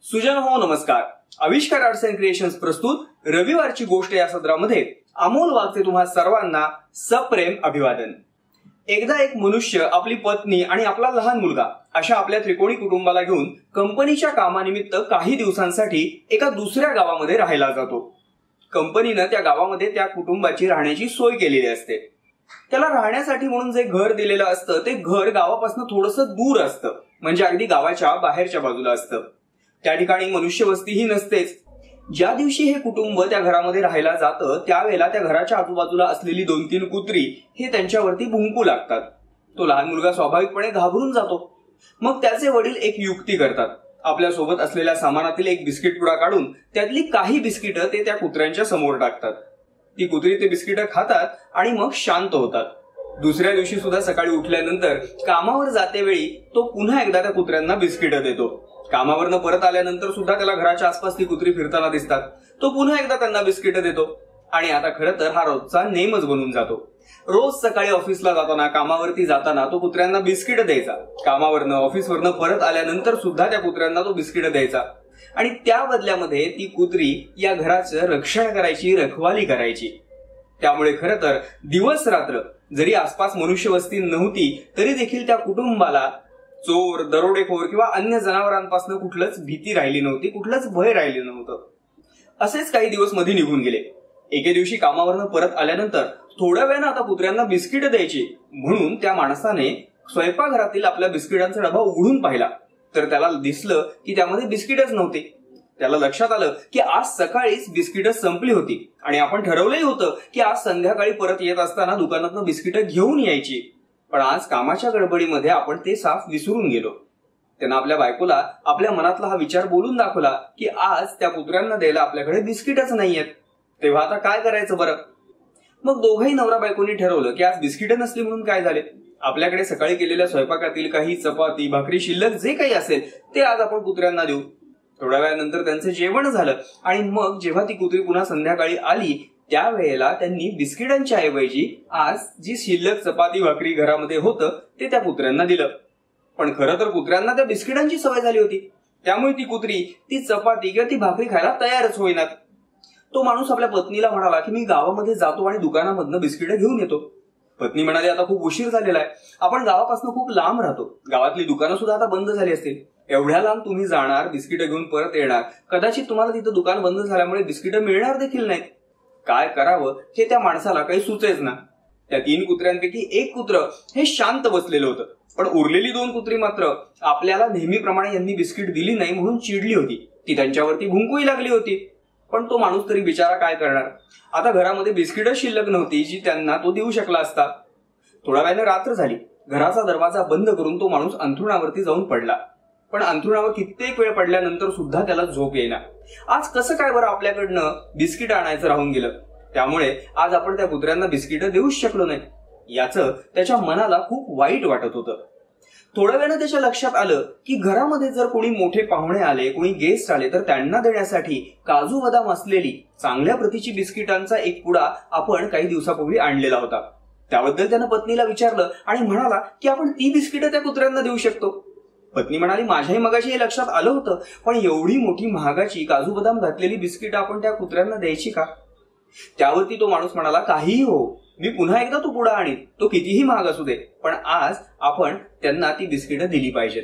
सुजन हो नमस्कार. आविष्कार आर्ट्स अँड क्रिएशन्स प्रस्तुत रविवारची गोष्ट या सत्रामध्ये अमोल वागचे तुम्हा सर्वांना सप्रेम अभिवादन. एकदा एक मनुष्य आपली पत्नी आणि आपला लहान मुलगा अशा आपल्या त्रिकोणी कुटुंबाला घेऊन कंपनीच्या कामानिमित्त काही दिवसांसाठी एका दुसऱ्या गावामध्ये राहायला जातो. कंपनीनं त्या गावामध्ये त्या कुटुंबाची राहण्याची सोय केलेली असते. त्याला राहण्यासाठी म्हणून जे घर दिलेलं असतं ते घर गावापासून थोडंसं दूर असतं, म्हणजे अगदी गावाच्या बाहेरच्या बाजूला असतं. त्या ठिकाणी मनुष्यवस्तीही नसतेच. ज्या दिवशी हे कुटुंब त्या घरामध्ये राहायला जातं त्यावेळेला त्या घराच्या आजूबाजूला असलेली 2-3 कुत्री हे त्यांच्यावरती भुंकू लागतात. तो लहान मुलगा स्वाभाविकपणे घाबरून जातो. मग त्याचे वडील एक युक्ती करतात. आपल्या सोबत असलेल्या सामानातील एक बिस्किट पुडा काढून त्यातली काही बिस्किटं ते त्या कुत्र्यांच्या समोर टाकतात. ती कुत्री ते बिस्किटं खातात आणि मग शांत होतात. दुसऱ्या दिवशी सुद्धा सकाळी उठल्यानंतर कामावर जातेवेळी तो पुन्हा एकदा त्या कुत्र्यांना बिस्किटं देतो. कामावरनं परत आल्यानंतर सुद्धा त्याला घराच्या आसपास ती कुत्री फिरताना दिसतात. तो पुन्हा एकदा त्यांना बिस्किटं देतो आणि आता खरं तर हा रोजचा नेमच बनून जातो. रोज सकाळी ऑफिसला जाताना, कामावरती जाताना तो कुत्र्यांना बिस्किटं द्यायचा. कामावरनं ऑफिसवरनं परत आल्यानंतर सुद्धा त्या कुत्र्यांना तो बिस्किटं द्यायचा आणि त्या बदल्यामध्ये ती कुत्री या घराचं रक्षण करायची, रखवाली करायची. त्यामुळे खरं तर दिवस रात्र जरी आसपास मनुष्यवस्ती नव्हती तरी देखील त्या कुटुंबाला चोर, दरोडेखोर किंवा अन्य जनावरांपासून कुठलंच भीती राहिली नव्हती, कुठलंच भय राहिलं नव्हतं. असेच काही दिवस मध्ये निघून गेले. एके दिवशी कामावरनं परत आल्यानंतर थोड्या वेळानं आता कुत्र्यांना बिस्किट द्यायची म्हणून त्या माणसाने स्वयंपाकघरातील आपल्या बिस्किटांचा डबा उघडून पाहिला तर त्याला दिसलं की त्यामध्ये बिस्किटच नव्हते. त्याला लक्षात आलं की आज सकाळीच बिस्किटं संपली होती आणि आपण ठरवलंही होतं की आज संध्याकाळी परत येत असताना दुकानातनं बिस्किटं घेऊन यायची. पण आज कामाच्या गडबडीमध्ये आपण ते साफ विसरून गेलो. त्यानं आपल्या बायकोला आपल्या मनातला हा विचार बोलून दाखवला की आज त्या कुत्र्यांना द्यायला आपल्याकडे बिस्किटच नाहीयेत. तेव्हा आता काय करायचं बरं? मग दोघंही नवरा बायकोनी ठरवलं की आज बिस्किटं नसली म्हणून काय झाले, आपल्याकडे सकाळी केलेल्या स्वयंपाकातील काही चपाती, भाकरी शिल्लक जे काही असेल ते आज आपण कुत्र्यांना देऊ. थोड्या वेळानंतर त्यांचं जेवण झालं आणि मग जेव्हा ती कुत्री पुन्हा संध्याकाळी आली त्यावेळेला त्यांनी बिस्किटांच्या ऐवजी आज जी शिल्लक चपाती भाकरी घरामध्ये होतं ते त्या कुत्र्यांना दिलं. पण खरं तर कुत्र्यांना त्या बिस्किटांची सवय झाली होती, त्यामुळे ती कुत्री ती चपाती किंवा ती भाकरी खायला तयारच होईनात. तो माणूस आपल्या पत्नीला म्हणाला की मी गावामध्ये जातो आणि दुकानामधनं बिस्किटं घेऊन येतो. पत्नी म्हणाली आता खूप उशीर झालेला आहे, आपण गावापासून खूप लांब राहतो, गावातली दुकानं सुद्धा आता बंद झाली असतील. एवढ्या लांब तुम्ही जाणार, बिस्किटं घेऊन परत येणार, कदाचित तुम्हाला तिथं दुकान बंद झाल्यामुळे बिस्किटं मिळणार देखील नाहीत. काय करावं हे त्या माणसाला काही सुचेच ना. त्या 3 कुत्र्यांपैकी एक कुत्र हे शांत बसलेलं होतं, पण उरलेली 2 कुत्री मात्र आपल्याला नेहमीप्रमाणे यांनी बिस्किट दिली नाही म्हणून चिडली होती. ती त्यांच्यावरती भुंकूही लागली होती. पण तो माणूस तरी बिचारा काय करणार. आता घरामध्ये बिस्किटच शिल्लक नव्हती जी त्यांना तो देऊ शकला असता. थोड्या वेळाने रात्र झाली. घराचा दरवाजा बंद करून तो माणूस अंथरुणावरती जाऊन पडला. पण अंथरुणावर कित्येक वेळ पडल्यानंतर सुद्धा त्याला झोप येईना. आज कसं काय बरं आपल्याकडनं बिस्किट आणायचं राहून गेलं, त्यामुळे आज आपण त्या कुत्र्यांना बिस्किटं देऊच शकलो नाही. याचं त्याच्या मनाला खूप वाईट वाटत होतं. थोड्या वेळानं त्याच्या लक्षात आलं की घरामध्ये जर कोणी मोठे पाहुणे आले, कोणी गेस्ट आले तर त्यांना देण्यासाठी काजू बदाम असलेली चांगल्या प्रतीची बिस्किटांचा एक पुडा आपण काही दिवसापूर्वी आणलेला होता. त्याबद्दल त्यानं पत्नीला विचारलं आणि म्हणाला की आपण ती बिस्किटं त्या कुत्र्यांना देऊ शकतो. पत्नी म्हणाली माझ्याही मगाशी हे लक्षात आलं होतं, पण एवढी मोठी महागाची काजू बदाम घातलेली बिस्किट आपण त्या कुत्र्यांना द्यायची का? त्यावरती तो माणूस म्हणाला काहीही हो, मी पुन्हा एकदा तो पुडा आणीन, तो कितीही महाग असू दे, पण आज आपण त्यांना ती बिस्किटं दिली पाहिजेत.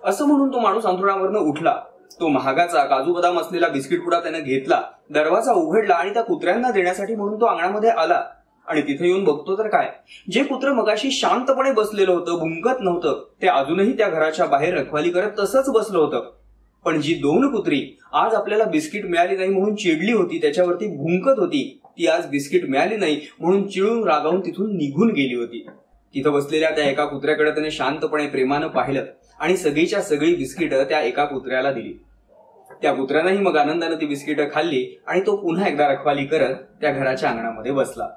असं म्हणून तो माणूस अंथरुणावरनं उठला. तो महागाचा काजू बदाम असलेला बिस्किट पुडा त्याने घेतला, दरवाजा उघडला आणि त्या कुत्र्यांना देण्यासाठी म्हणून तो अंगणामध्ये आला. आणि तिथे येऊन बघतो तर काय, जे कुत्र मगाशी शांतपणे बसलेलं होतं, भुंकत नव्हतं, ते अजूनही त्या घराच्या बाहेर रखवाली करत तसंच बसलं होतं. पण जी 2 कुत्री आज आपल्याला बिस्किट मिळाली नाही म्हणून चिडली होती, त्याच्यावरती भुंकत होती, ती आज बिस्किट मिळाली नाही म्हणून चिडून रागावून तिथून निघून गेली होती. तिथं बसलेल्या त्या एका कुत्र्याकडे त्याने शांतपणे प्रेमानं पाहिलं आणि सगळीच्या सगळी बिस्किटं त्या एका कुत्र्याला दिली. त्या कुत्र्यानंही मग आनंदानं ती बिस्किटं खाल्ली आणि तो पुन्हा एकदा रखवाली करत त्या घराच्या अंगणामध्ये बसला.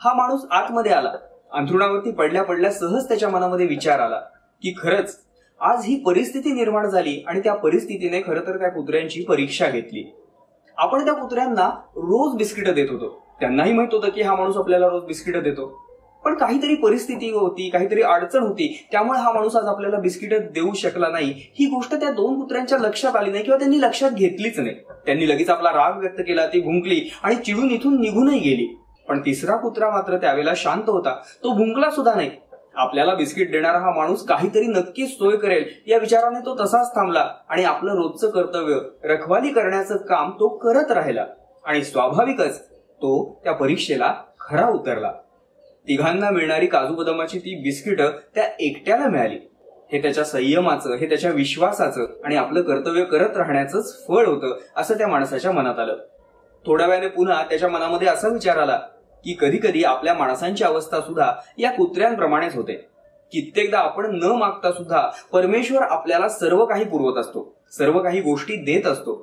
हा माणूस आतमध्ये आला. अंथरुणावरती पडल्या पडल्या सहज त्याच्या मनामध्ये विचार आला की खरंच आज ही परिस्थिती निर्माण झाली आणि त्या परिस्थितीने खरं तर त्या कुत्र्यांची परीक्षा घेतली. आपण त्या कुत्र्यांना रोज बिस्किटं देत होतो, त्यांनाही माहित होतं की हा माणूस आपल्याला रोज बिस्किटं देतो, पण काहीतरी परिस्थिती होती, काहीतरी अडचण होती, त्यामुळे हा माणूस आज आपल्याला बिस्किट देऊ शकला नाही. ही गोष्ट त्या 2 कुत्र्यांच्या लक्षात आली नाही किंवा त्यांनी लक्षात घेतलीच नाही. त्यांनी लगेच आपला राग व्यक्त केला, ती भुंकली आणि चिडून इथून निघूनही गेली. पण तिसरा कुत्रा मात्र त्यावेळेला शांत होता. तो भुंकला सुद्धा नाही. आपल्याला बिस्किट देणारा हा माणूस काहीतरी नक्कीच सोय करेल या विचाराने तो तसाच थांबला आणि आपलं रोजचं कर्तव्य, रखवाली करण्याचं काम तो करत राहिला. आणि स्वाभाविकच तो त्या परीक्षेला खरा उतरला. तिघांना मिळणारी काजू बदामाची ती बिस्किटं त्या एकट्याला मिळाली. हे त्याच्या संयमाचं, हे त्याच्या विश्वासाचं आणि आपलं कर्तव्य करत राहण्याचंच फळ होतं असं त्या माणसाच्या मनात आलं. थोड्या वेळाने पुन्हा त्याच्या मनामध्ये असा विचार आला की कधी कधी आपल्या माणसांची अवस्था सुद्धा या कुत्र्यांप्रमाणेच होते. कित्येकदा आपण न मागता सुद्धा परमेश्वर आपल्याला सर्व काही पुरवत असतो, सर्व काही गोष्टी देत असतो.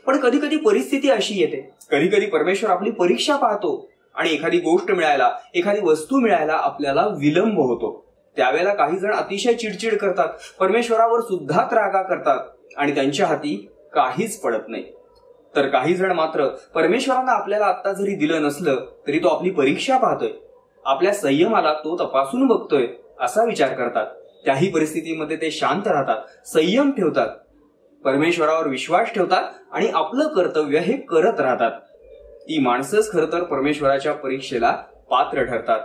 पण कधी कधी परिस्थिती अशी येते, कधी कधी परमेश्वर आपली परीक्षा पाहतो आणि एखादी गोष्ट मिळायला, एखादी वस्तू मिळायला आपल्याला विलंब होतो. त्यावेळेला काही जण अतिशय चिडचिड करतात, परमेश्वरावर सुद्धा त्रागा करतात आणि त्यांच्या हाती काहीच पडत नाही. तर काही जण मात्र परमेश्वरानं आपल्याला आता जरी दिलं नसलं तरी तो आपली परीक्षा पाहतोय, आपल्या संयमाला तो तपासून बघतोय असा विचार करतात. त्याही परिस्थितीमध्ये ते शांत राहतात, संयम ठेवतात, परमेश्वरावर विश्वास ठेवतात आणि आपलं कर्तव्य हे करत राहतात. ती माणसंच खरं तर परमेश्वराच्या परीक्षेला पात्र ठरतात.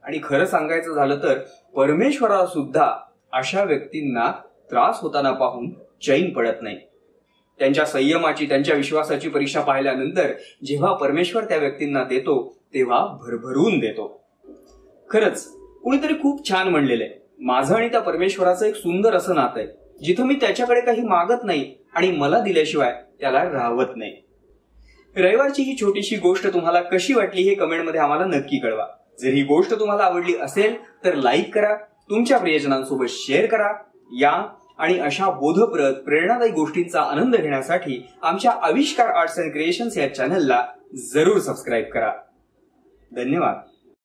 आणि खरं सांगायचं झालं तर परमेश्वराला सुद्धा अशा व्यक्तींना त्रास होताना पाहून चैन पडत नाही. त्यांच्या संयमाची, त्यांच्या विश्वासाची परीक्षा पाहिल्यानंतर जेव्हा परमेश्वर त्या व्यक्तींना देतो तेव्हा भरभरून देतो. खरंच कुणीतरी खूप छान म्हणलेलं आहे, माझं आणि त्या परमेश्वराचं एक सुंदर असं नातं आहे जिथं मी त्याच्याकडे काही मागत नाही आणि मला दिल्याशिवाय त्याला राहवत नाही. रविवारची ही छोटीशी गोष्ट तुम्हाला कशी वाटली हे कमेंटमध्ये आम्हाला नक्की कळवा. जर ही गोष्ट तुम्हाला आवडली असेल तर लाईक करा, तुमच्या प्रियजनांसोबत शेअर करा. या आणि अशा बोधप्रद, प्रेरणादायी गोष्टींचा आनंद घेण्यासाठी आमच्या आविष्कार आर्ट्स अँड क्रिएशन्स या चॅनलला जरूर सबस्क्राईब करा. धन्यवाद.